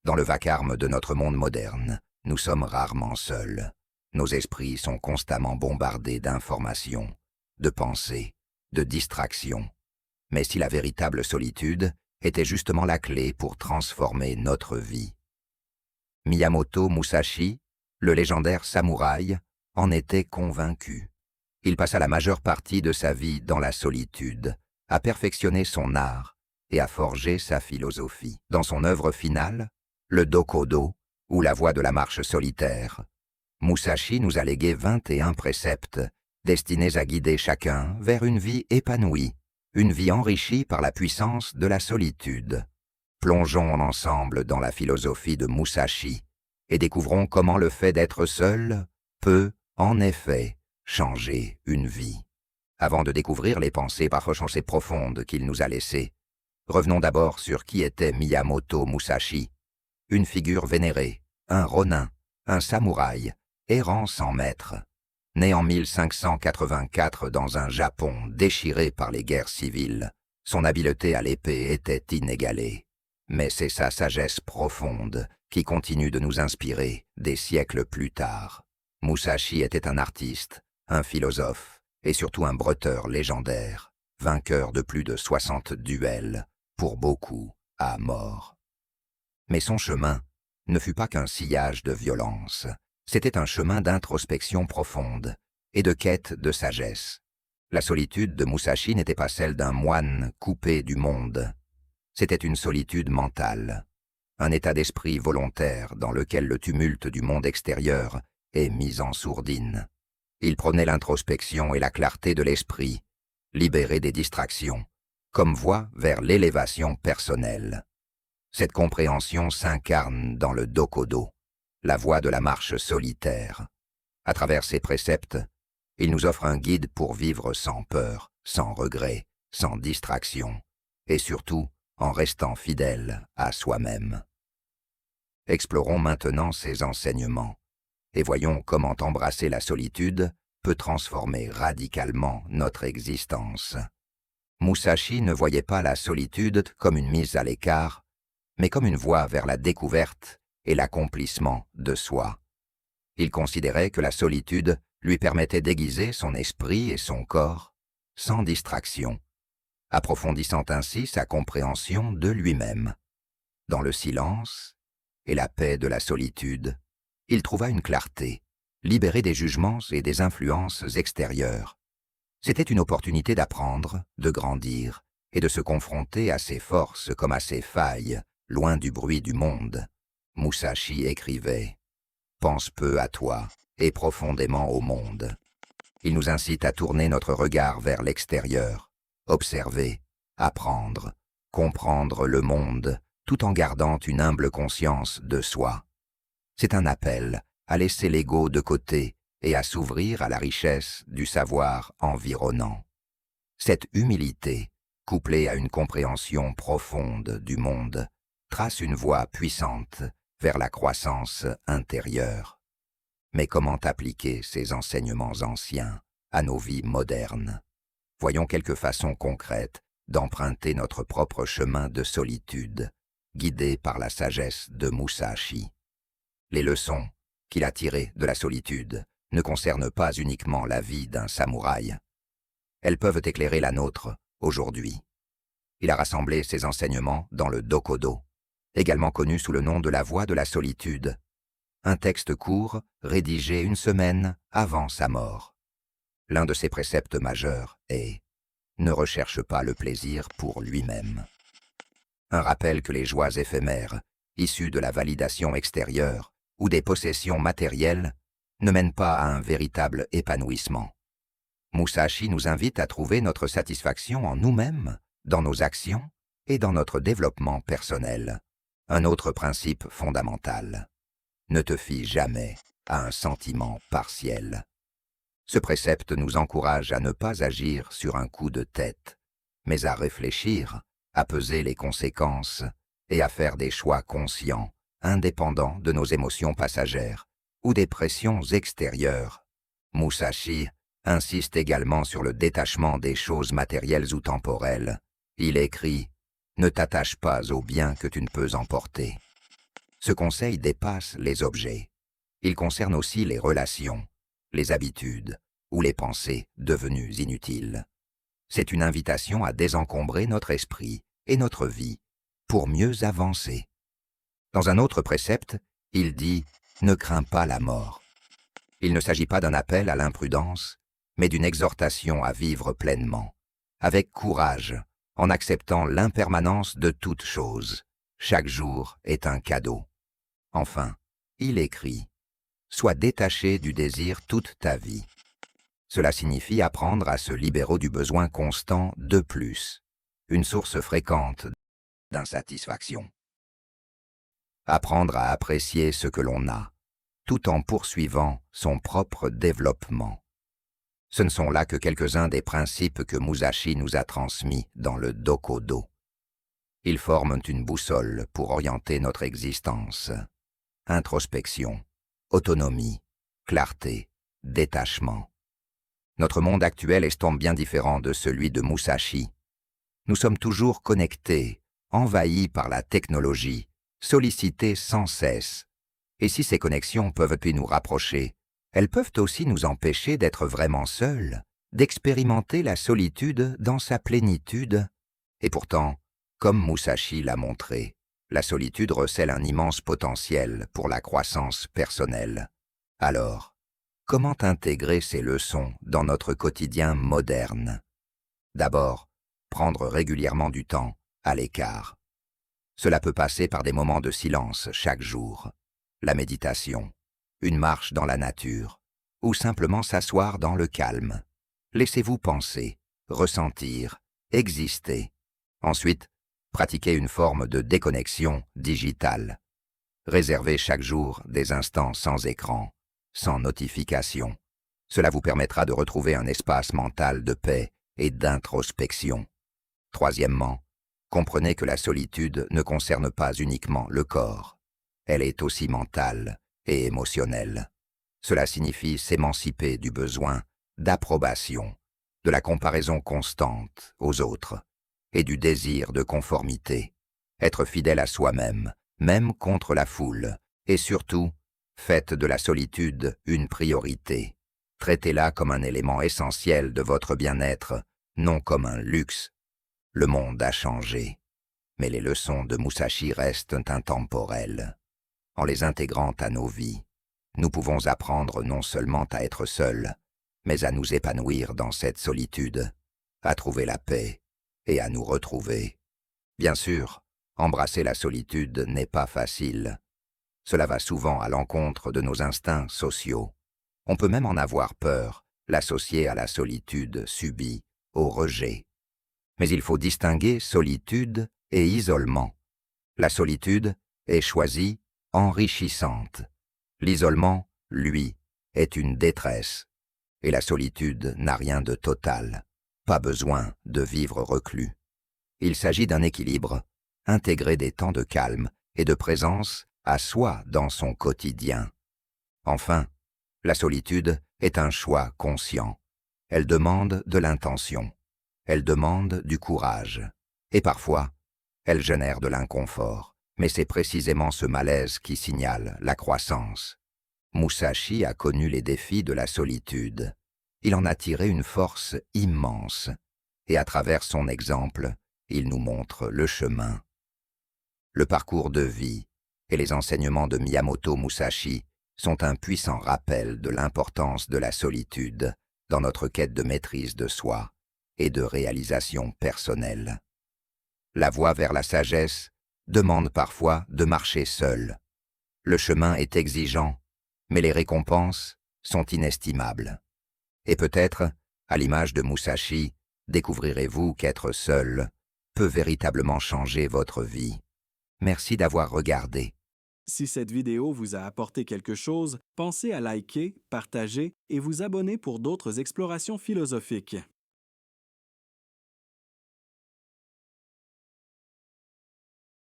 Dans le vacarme de notre monde moderne, nous sommes rarement seuls. Nos esprits sont constamment bombardés d'informations, de pensées, de distractions. Mais si la véritable solitude était justement la clé pour transformer notre vie. Miyamoto Musashi, le légendaire samouraï, en était convaincu. Il passa la majeure partie de sa vie dans la solitude, à perfectionner son art et à forger sa philosophie. Dans son œuvre finale, le Dokodo, ou la voie de la marche solitaire, Musashi nous a légué 21 préceptes destinés à guider chacun vers une vie épanouie, une vie enrichie par la puissance de la solitude. Plongeons ensemble dans la philosophie de Musashi et découvrons comment le fait d'être seul peut, en effet, changer une vie. Avant de découvrir les pensées parfois profondes qu'il nous a laissées, revenons d'abord sur qui était Miyamoto Musashi, une figure vénérée, un ronin, un samouraï, errant sans maître. Né en 1584 dans un Japon déchiré par les guerres civiles, son habileté à l'épée était inégalée. Mais c'est sa sagesse profonde qui continue de nous inspirer des siècles plus tard. Musashi était un artiste, un philosophe et surtout un bretteur légendaire, vainqueur de plus de 60 duels, pour beaucoup à mort. Mais son chemin ne fut pas qu'un sillage de violence. C'était un chemin d'introspection profonde et de quête de sagesse. La solitude de Musashi n'était pas celle d'un moine coupé du monde. C'était une solitude mentale, un état d'esprit volontaire dans lequel le tumulte du monde extérieur est mis en sourdine. Il prônait l'introspection et la clarté de l'esprit, libéré des distractions, comme voie vers l'élévation personnelle. Cette compréhension s'incarne dans le Dokodo, la voie de la marche solitaire. À travers ses préceptes, il nous offre un guide pour vivre sans peur, sans regret, sans distraction, et surtout en restant fidèle à soi-même. Explorons maintenant ses enseignements, et voyons comment embrasser la solitude peut transformer radicalement notre existence. Musashi ne voyait pas la solitude comme une mise à l'écart, mais comme une voie vers la découverte et l'accomplissement de soi. Il considérait que la solitude lui permettait d'aiguiser son esprit et son corps sans distraction, approfondissant ainsi sa compréhension de lui-même. Dans le silence et la paix de la solitude, il trouva une clarté, libérée des jugements et des influences extérieures. C'était une opportunité d'apprendre, de grandir et de se confronter à ses forces comme à ses failles, loin du bruit du monde. Musashi écrivait « Pense peu à toi et profondément au monde ». Il nous incite à tourner notre regard vers l'extérieur, observer, apprendre, comprendre le monde, tout en gardant une humble conscience de soi. C'est un appel à laisser l'ego de côté et à s'ouvrir à la richesse du savoir environnant. Cette humilité, couplée à une compréhension profonde du monde, trace une voie puissante vers la croissance intérieure. Mais comment appliquer ces enseignements anciens à nos vies modernes? Voyons quelques façons concrètes d'emprunter notre propre chemin de solitude, guidé par la sagesse de Musashi. Les leçons qu'il a tirées de la solitude ne concernent pas uniquement la vie d'un samouraï. Elles peuvent éclairer la nôtre aujourd'hui. Il a rassemblé ses enseignements dans le Dokodo, également connu sous le nom de la voie de la solitude, un texte court rédigé une semaine avant sa mort. L'un de ses préceptes majeurs est « Ne recherche pas le plaisir pour lui-même ». Un rappel que les joies éphémères, issues de la validation extérieure ou des possessions matérielles, ne mènent pas à un véritable épanouissement. Musashi nous invite à trouver notre satisfaction en nous-mêmes, dans nos actions et dans notre développement personnel. Un autre principe fondamental. Ne te fie jamais à un sentiment partiel. Ce précepte nous encourage à ne pas agir sur un coup de tête, mais à réfléchir, à peser les conséquences et à faire des choix conscients, indépendants de nos émotions passagères ou des pressions extérieures. Musashi insiste également sur le détachement des choses matérielles ou temporelles. Il écrit « Ne t'attache pas aux biens que tu ne peux emporter ». Ce conseil dépasse les objets. Il concerne aussi les relations, les habitudes ou les pensées devenues inutiles. C'est une invitation à désencombrer notre esprit et notre vie pour mieux avancer. Dans un autre précepte, il dit « Ne crains pas la mort ». Il ne s'agit pas d'un appel à l'imprudence, mais d'une exhortation à vivre pleinement, avec courage, en acceptant l'impermanence de toute chose. Chaque jour est un cadeau. Enfin, il écrit « Sois détaché du désir toute ta vie ». Cela signifie apprendre à se libérer du besoin constant de plus, une source fréquente d'insatisfaction. Apprendre à apprécier ce que l'on a, tout en poursuivant son propre développement. Ce ne sont là que quelques-uns des principes que Musashi nous a transmis dans le Dokodo. Ils forment une boussole pour orienter notre existence. Introspection, autonomie, clarté, détachement. Notre monde actuel estompe bien différent de celui de Musashi. Nous sommes toujours connectés, envahis par la technologie, sollicités sans cesse. Et si ces connexions peuvent nous rapprocher, elles peuvent aussi nous empêcher d'être vraiment seuls, d'expérimenter la solitude dans sa plénitude. Et pourtant, comme Musashi l'a montré, la solitude recèle un immense potentiel pour la croissance personnelle. Alors, comment intégrer ces leçons dans notre quotidien moderne? D'abord, prendre régulièrement du temps à l'écart. Cela peut passer par des moments de silence chaque jour, la méditation, une marche dans la nature, ou simplement s'asseoir dans le calme. Laissez-vous penser, ressentir, exister. Ensuite, pratiquez une forme de déconnexion digitale. Réservez chaque jour des instants sans écran, sans notification. Cela vous permettra de retrouver un espace mental de paix et d'introspection. Troisièmement, comprenez que la solitude ne concerne pas uniquement le corps. Elle est aussi mentale et émotionnelle. Cela signifie s'émanciper du besoin d'approbation, de la comparaison constante aux autres et du désir de conformité. Être fidèle à soi-même, même contre la foule, et surtout, faites de la solitude une priorité. Traitez-la comme un élément essentiel de votre bien-être, non comme un luxe. Le monde a changé, mais les leçons de Musashi restent intemporelles. En les intégrant à nos vies, nous pouvons apprendre non seulement à être seuls, mais à nous épanouir dans cette solitude, à trouver la paix et à nous retrouver. Bien sûr, embrasser la solitude n'est pas facile. Cela va souvent à l'encontre de nos instincts sociaux. On peut même en avoir peur, l'associer à la solitude subie, au rejet. Mais il faut distinguer solitude et isolement. La solitude est choisie, enrichissante. L'isolement, lui, est une détresse. Et la solitude n'a rien de total. Pas besoin de vivre reclus. Il s'agit d'un équilibre, intégrer des temps de calme et de présence à soi dans son quotidien. Enfin, la solitude est un choix conscient. Elle demande de l'intention. Elle demande du courage. Et parfois, elle génère de l'inconfort. Mais c'est précisément ce malaise qui signale la croissance. Musashi a connu les défis de la solitude. Il en a tiré une force immense. Et à travers son exemple, il nous montre le chemin. Le parcours de vie et les enseignements de Miyamoto Musashi sont un puissant rappel de l'importance de la solitude dans notre quête de maîtrise de soi et de réalisation personnelle. La voie vers la sagesse demande parfois de marcher seul. Le chemin est exigeant, mais les récompenses sont inestimables. Et peut-être, à l'image de Musashi, découvrirez-vous qu'être seul peut véritablement changer votre vie. Merci d'avoir regardé. Si cette vidéo vous a apporté quelque chose, pensez à liker, partager et vous abonner pour d'autres explorations philosophiques.